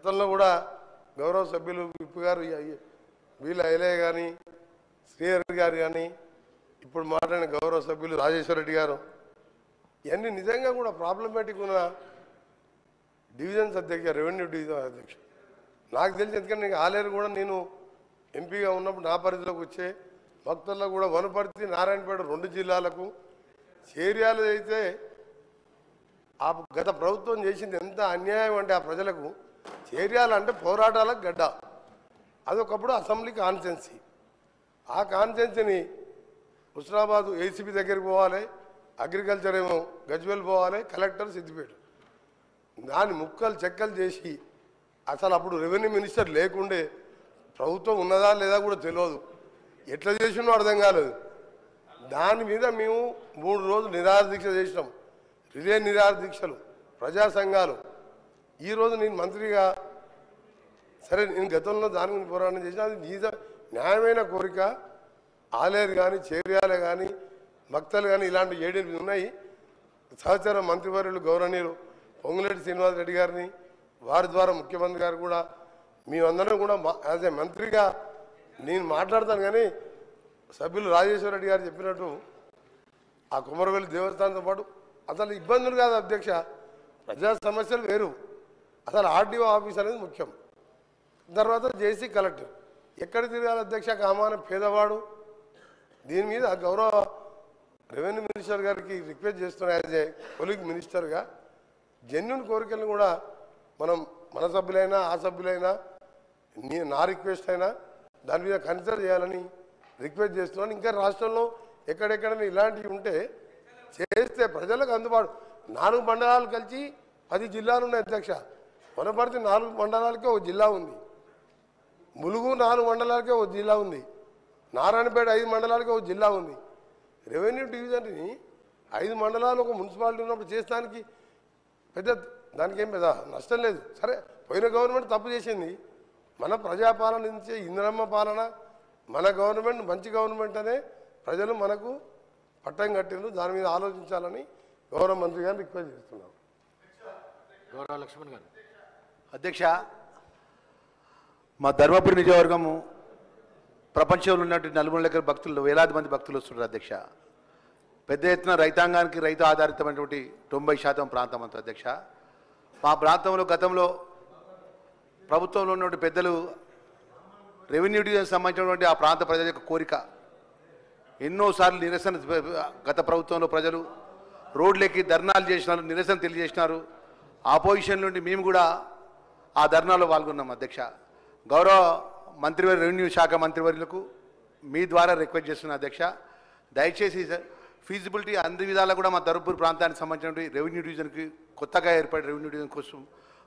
గతంలో కూడా గౌరవ సభ్యులు విప్పు గారు వీళ్ళ ఐలయ్య కానీ శ్రీహరి గారు కానీ ఇప్పుడు మాట్లాడిన గౌరవ సభ్యులు రాజేశ్వర రెడ్డి గారు ఇవన్నీ నిజంగా కూడా ప్రాబ్లమేటిక్ ఉన్న డివిజన్స్ అధ్యక్ష రెవెన్యూ డివిజన్ అధ్యక్ష నాకు తెలిసి ఎందుకంటే నీకు ఆలేరు కూడా నేను ఎంపీగా ఉన్నప్పుడు నా పరిధిలోకి వచ్చే భక్తుల్లో కూడా వనపర్తి నారాయణపేట 2 జిల్లాలకు చేర్యాలు అయితే ఆ గత ప్రభుత్వం చేసింది ఎంత అన్యాయం అంటే ఆ ప్రజలకు చేర్యాలంటే పోరాటాలకు గడ్డ అదొకప్పుడు అసెంబ్లీ కాన్స్టిట్యున్సీ ఆ కాన్స్టిట్యున్సీని హుస్నాబాద్ ఏసీబీ దగ్గరికి పోవాలి అగ్రికల్చర్ ఏమో గజ్వేల్ పోవాలి కలెక్టర్ సిద్దిపేట దాన్ని ముక్కలు చెక్కలు చేసి అసలు అప్పుడు రెవెన్యూ మినిస్టర్ లేకుండే ప్రభుత్వం ఉన్నదా లేదా కూడా తెలియదు ఎట్లా చేసినో అర్థం కాలేదు దాని మీద మేము 3 రోజులు నిరాహార దీక్ష చేసినాం రిలే నిరాహార దీక్షలు ప్రజా సంఘాలు ఈరోజు నేను మంత్రిగా సరే నేను గతంలో దాని గురించి పోరాటం చేసిన అది న్యాయమైన కోరిక ఆలేరు కానీ చేర్యాల కానీ భక్తలు కానీ ఇలాంటి 7-8 ఉన్నాయి సహచర మంత్రివర్యులు గౌరవనీయులు పొంగులేటి శ్రీనివాసరెడ్డి గారిని వారి ద్వారా ముఖ్యమంత్రి గారు కూడా మేమందరం కూడా యాజ్ ఏ మంత్రిగా నేను మాట్లాడతాను కానీ సభ్యులు రాజేశ్వర రెడ్డి గారు చెప్పినట్టు ఆ కుమరవెల్లి దేవస్థానంతో పాటు అసలు ఇబ్బందులు కాదు అధ్యక్ష ప్రజా సమస్యలు వేరు అసలు ఆర్డీఓ ఆఫీస్ అనేది ముఖ్యం తర్వాత జేసీ కలెక్టర్ ఎక్కడ తిరగాలి అధ్యక్ష కామాన పేదవాడు దీని మీద గౌరవ రెవెన్యూ మినిస్టర్ గారికి రిక్వెస్ట్ చేస్తున్నా యాజ్ ఏ కొలీగ్ మినిస్టర్గా జెన్యున్ కోరికలను కూడా మనం మన సభ్యులైనా ఆ సభ్యులైనా నా రిక్వెస్ట్ అయినా దాని మీద కన్సిడర్ చేయాలని రిక్వెస్ట్ చేస్తున్నాను ఇంకా రాష్ట్రంలో ఎక్కడెక్కడైనా ఇలాంటివి ఉంటే చేస్తే ప్రజలకు అందుబాటు 4 మండలాలు కలిసి 10 జిల్లాలు ఉన్నాయి అధ్యక్ష వనపర్తి 4 మండలాలకే ఒక జిల్లా ఉంది ములుగు 4 మండలాలకే ఒక జిల్లా ఉంది నారాయణపేట 5 మండలాలకే ఒక జిల్లా ఉంది రెవెన్యూ డివిజన్ని 5 మండలాలు ఒక మున్సిపాలిటీ ఉన్నప్పుడు చేస్తానికి పెద్ద దానికి ఏం పెద్ద నష్టం లేదు సరే పోయిన గవర్నమెంట్ తప్పు చేసింది మన ప్రజాపాలన నుంచి ఇంద్రమ్మ పాలన మన గవర్నమెంట్ మంచి గవర్నమెంట్ అనే ప్రజలు మనకు పట్టం కట్టిండ్రు దాని మీద ఆలోచించాలని గౌరవ మంత్రి గారిని రిక్వెస్ట్ చేస్తున్నాం గౌరవ లక్ష్మణ్ గారు అధ్యక్ష మా ధర్మపురి నియోజకవర్గము ప్రపంచంలో ఉన్నటువంటి నలుమూల దగ్గర భక్తులు వేలాది మంది భక్తులు వస్తున్నారు అధ్యక్ష పెద్ద ఎత్తున రైతాంగానికి రైతు ఆధారితమైనటువంటి 90% ప్రాంతం అంతా అధ్యక్ష మా ప్రాంతంలో గతంలో ప్రభుత్వంలో ఉన్నటువంటి పెద్దలు రెవెన్యూ డివిజన్ సంబంధించినటువంటి ఆ ప్రాంత ప్రజల యొక్క కోరిక ఎన్నోసార్లు నిరసన గత ప్రభుత్వంలో ప్రజలు రోడ్లెక్కి ధర్నాలు చేసినారు నిరసన తెలియజేసినారు ఆపోజిషన్ నుండి మేము కూడా ఆ ధర్నాలో పాల్గొన్నాం అధ్యక్ష గౌరవ మంత్రివర్య రెవెన్యూ శాఖ మంత్రివర్యులకు మీ ద్వారా రిక్వెస్ట్ చేస్తున్నా అధ్యక్ష దయచేసి ఫీజిబిలిటీ అన్ని విధాలా కూడా మా ధర్మపురి ప్రాంతానికి సంబంధించినటువంటి రెవెన్యూ డివిజన్కి కొత్తగా ఏర్పడే రెవెన్యూ డివిజన్ కోసం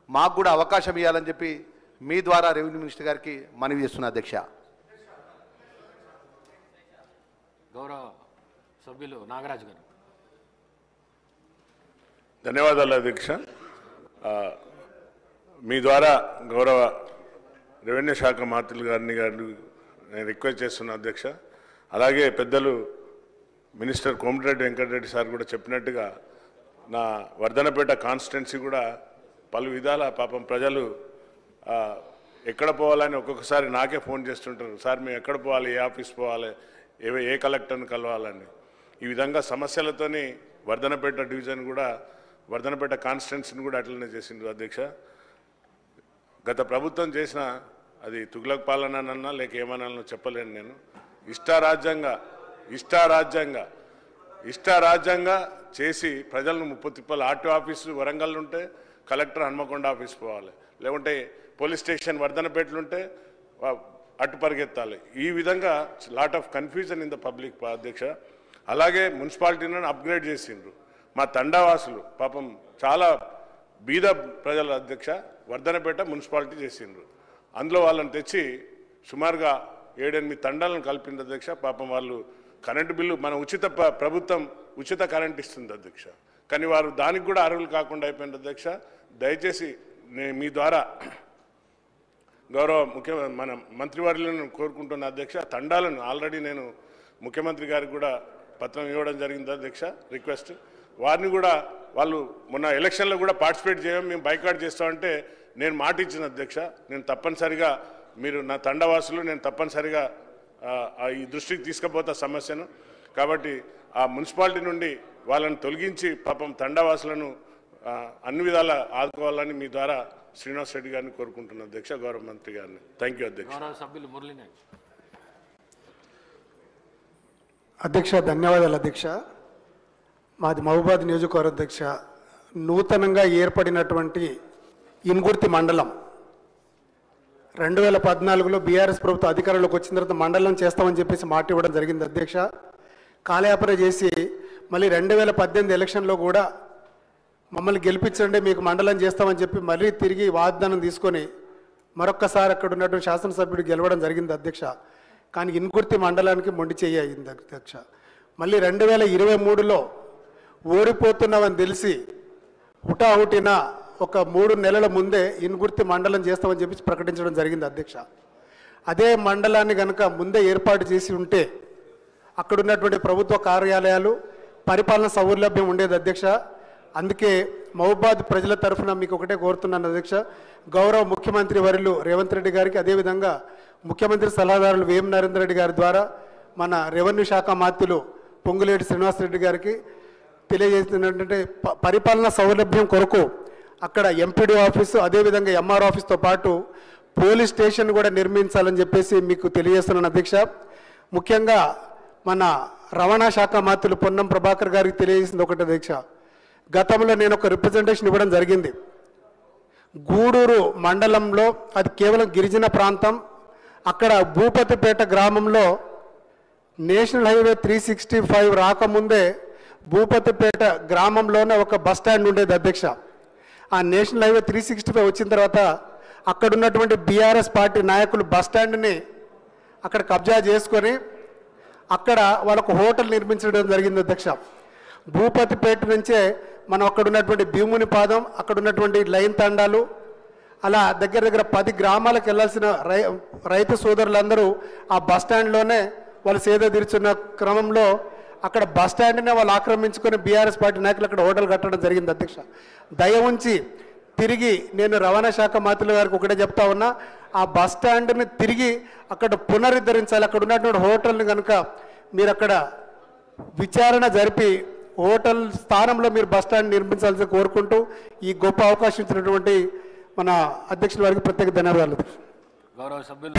మాకు కూడా అవకాశం ఇవ్వాలని చెప్పి మీ ద్వారా రెవెన్యూ మినిస్టర్ గారికి మనవి చేస్తున్నా అధ్యక్ష గౌరవ సభ్యులు నాగరాజు గారు ధన్యవాదాలు అధ్యక్ష మీ ద్వారా గౌరవ రెవెన్యూ శాఖ మంత్రులు గారిని నేను రిక్వెస్ట్ చేస్తున్నా అధ్యక్ష అలాగే పెద్దలు మినిస్టర్ కోమటిరెడ్డి వెంకటరెడ్డి సార్ కూడా చెప్పినట్టుగా నా వర్ధనపేట కాన్స్టిట్యున్సీ కూడా పలు విధాల పాపం ప్రజలు ఎక్కడ పోవాలని ఒక్కొక్కసారి నాకే ఫోన్ చేస్తుంటారు సార్ మేము ఎక్కడ పోవాలి ఏ ఆఫీస్ పోవాలి ఏ కలెక్టర్ని కలవాలని ఈ విధంగా సమస్యలతోని వర్ధనపేట డివిజన్ కూడా వర్ధనపేట కాన్స్టిట్యున్సీని కూడా అట్లనే చేసిండ్రు అధ్యక్ష గత ప్రభుత్వం చేసిన అది తుగ్లక్ పాలనన్నా లేక ఏమన్నా చెప్పలేను నేను ఇష్టారాజ్యంగా చేసి ప్రజలను ముప్పుతిప్పలు ఆర్టీ ఆఫీసు వరంగల్ ఉంటే కలెక్టర్ హన్మకొండ ఆఫీస్ పోవాలి లేకుంటే పోలీస్ స్టేషన్ వర్ధనపేటలు ఉంటే అటు పరిగెత్తాలి ఈ విధంగా lot of confusion in the public అధ్యక్ష అలాగే మున్సిపాలిటీలను అప్గ్రేడ్ చేసిండ్రు మా తండావాసులు పాపం చాలా బీద ప్రజల అధ్యక్ష వర్ధనపేట మున్సిపాలిటీ చేసిండ్రు అందులో వాళ్ళని తెచ్చి సుమారుగా 7-8 తండాలను కలిపింది అధ్యక్ష పాపం వాళ్ళు కరెంటు బిల్లు మన ప్రభుత్వం ఉచిత కరెంట్ ఇస్తుంది అధ్యక్ష కానీ వారు దానికి కూడా అర్హులు కాకుండా అయిపోయింది అధ్యక్ష దయచేసి మీ ద్వారా గౌరవ మన మంత్రివర్యులను కోరుకుంటున్న అధ్యక్ష తండాలను ఆల్రెడీ నేను ముఖ్యమంత్రి గారికి కూడా పత్రం ఇవ్వడం జరిగింది అధ్యక్ష రిక్వెస్ట్ వారిని కూడా వాళ్ళు మొన్న ఎలక్షన్లో కూడా పార్టిసిపేట్ చేయం మేము బైకాట్ చేస్తామంటే నేను మాట ఇచ్చిన అధ్యక్ష, నేను తప్పనిసరిగా మీరు నా తండవాసులు, నేను తప్పనిసరిగా ఈ దృష్టికి తీసుకుపోతా సమస్యను. కాబట్టి ఆ మున్సిపాలిటీ నుండి వాళ్ళని తొలగించి పాపం తండవాసులను అన్ని విధాల ఆదుకోవాలని మీ ద్వారా శ్రీనివాస్ రెడ్డి గారిని కోరుకుంటున్నాను అధ్యక్ష, గౌరవ మంత్రి గారిని. థ్యాంక్ యూ అధ్యక్ష. గౌరవ సభ్యులు మురళీ నాయక్. అధ్యక్ష ధన్యవాదాలు అధ్యక్ష. మాది మహబూబాద్ నియోజకవర్గ అధ్యక్ష. నూతనంగా ఏర్పడినటువంటి ఇన్గుర్తి మండలం 2014లో బీఆర్ఎస్ ప్రభుత్వం అధికారంలోకి వచ్చిన తర్వాత మండలం చేస్తామని చెప్పేసి మాట ఇవ్వడం జరిగింది అధ్యక్ష. కాలయాపన చేసి మళ్ళీ 2018 ఎలక్షన్లో కూడా మమ్మల్ని గెలిపించండి మీకు మండలం చేస్తామని చెప్పి మళ్ళీ తిరిగి వాగ్దానం తీసుకొని మరొక్కసారి అక్కడ ఉన్నటువంటి శాసనసభ్యుడు గెలవడం జరిగింది అధ్యక్ష. కానీ ఇన్గుర్తి మండలానికి మొండి చెయ్యి అయింది అధ్యక్ష. మళ్ళీ 2023లో ఓడిపోతున్నామని తెలిసి హుటాహుటిన ఒక 3 నెలల ముందే ఇన్గుర్తి మండలం చేస్తామని చెప్పి ప్రకటించడం జరిగింది అధ్యక్ష. అదే మండలాన్ని కనుక ముందే ఏర్పాటు చేసి ఉంటే అక్కడ ఉన్నటువంటి ప్రభుత్వ కార్యాలయాలు పరిపాలన సౌలభ్యం ఉండేది అధ్యక్ష. అందుకే మహబూబాద్ ప్రజల తరఫున మీకు ఒకటే కోరుతున్నాను అధ్యక్ష, గౌరవ ముఖ్యమంత్రి వర్యులు రేవంత్ రెడ్డి గారికి, అదేవిధంగా ముఖ్యమంత్రి సలహాదారులు వేం నరేందర్ రెడ్డి గారి ద్వారా మన రెవెన్యూ శాఖ మంత్రులు పొంగులేటి శ్రీనివాస్ రెడ్డి గారికి తెలియజేస్తున్నటువంటి పరిపాలన సౌలభ్యం కొరకు అక్కడ ఎంపీడీ ఆఫీసు, అదేవిధంగా ఎంఆర్ ఆఫీస్తో పాటు పోలీస్ స్టేషన్ కూడా నిర్మించాలని చెప్పేసి మీకు తెలియజేస్తున్నాను అధ్యక్ష. ముఖ్యంగా మన రవాణా శాఖ మంత్రులు పొన్నం ప్రభాకర్ గారికి తెలియజేసింది ఒకటి అధ్యక్ష, గతంలో నేను ఒక రిప్రజెంటేషన్ ఇవ్వడం జరిగింది. గూడూరు మండలంలో అది కేవలం గిరిజన ప్రాంతం, అక్కడ భూపతిపేట గ్రామంలో నేషనల్ హైవే 365 రాకముందే భూపతిపేట గ్రామంలోనే ఒక బస్ స్టాండ్ ఉండేది అధ్యక్ష. ఆ నేషనల్ హైవే 365 వచ్చిన తర్వాత అక్కడ ఉన్నటువంటి బీఆర్ఎస్ పార్టీ నాయకులు బస్ స్టాండ్ని అక్కడ కబ్జా చేసుకొని అక్కడ వాళ్ళకు హోటల్ నిర్మించడం జరిగింది అధ్యక్ష. భూపతిపేట నుంచే మనం అక్కడ ఉన్నటువంటి భీముని పాదం, అక్కడ ఉన్నటువంటి లైన్ తండాలు, అలా దగ్గర దగ్గర 10 గ్రామాలకు వెళ్ళాల్సిన రైతు సోదరులందరూ ఆ బస్ స్టాండ్లోనే వాళ్ళు సేద తీర్చున్న క్రమంలో అక్కడ బస్ స్టాండ్నే వాళ్ళు ఆక్రమించుకొని బీఆర్ఎస్ పార్టీ నాయకులు అక్కడ హోటల్ కట్టడం జరిగింది అధ్యక్ష. దయ ఉంచి తిరిగి నేను రవాణా శాఖ మంత్రుల గారికి ఒకటే చెప్తా ఉన్నా, ఆ బస్ స్టాండ్ని తిరిగి అక్కడ పునరుద్ధరించాలి. అక్కడ ఉన్నటువంటి హోటల్ని కనుక మీరు అక్కడ విచారణ జరిపి హోటల్ స్థానంలో మీరు బస్ స్టాండ్ నిర్మించాల్సి కోరుకుంటూ ఈ గొప్ప అవకాశం ఇచ్చినటువంటి మన అధ్యక్షుల వారికి ప్రత్యేక ధన్యవాదాలు. గౌరవ సభ్యులు